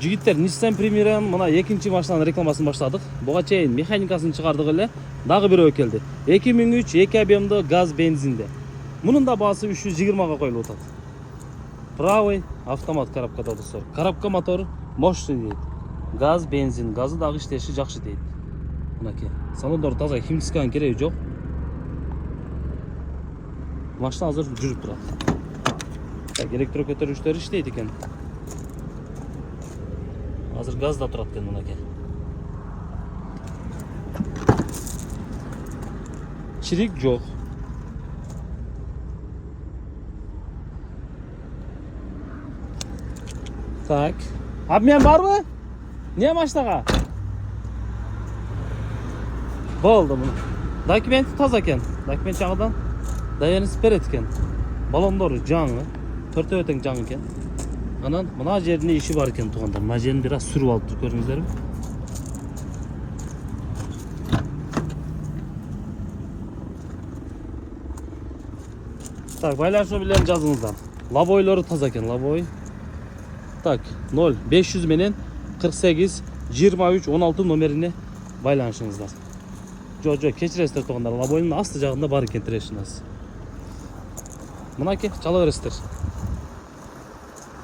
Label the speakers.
Speaker 1: Жигиттер, Nissan Primera'nın мына экинчи машинанын рекламасын баштадык. Буга чейин механикасын чыгардык эле. Дагы бирөө келди. 2003 2 объемдуу газ бензинде. Мунун да баасы 320 коюлуп атат. Правый автомат коробкада достор. Коробка мотору мощный дейт. Газ, бензин, газы дагы иштеши жакшы дейт. Мынакей. Салондор таза, химчисканын кереги жок. Машина азыр жүрүп турат. Так, электро көтөргүчтөр иштейт экен. Азыр газда турат экен мынакей. Чирик жок. Так. Обмен барбы? Не машинага? Болду муну. Документи таза экен. Документ жагыдан даярынып берет экен. Балондору жаңы, төртөө тең жаңы экен. Анан мына жеринде иши бар экен туугандар. Мына жерин бир аз сүрүп алып көрүңүздөрбү? Так, байланышуу билен жазыңыздар. Лабойлору таза экен, лабой. Так, 0500 менен 48 23 16 номерине байланышыңыздар. Жо, кечиресиздер туугандар. Лабойдун асты жагында бар экен тирешинасы. Мынакей, чала бересиздер.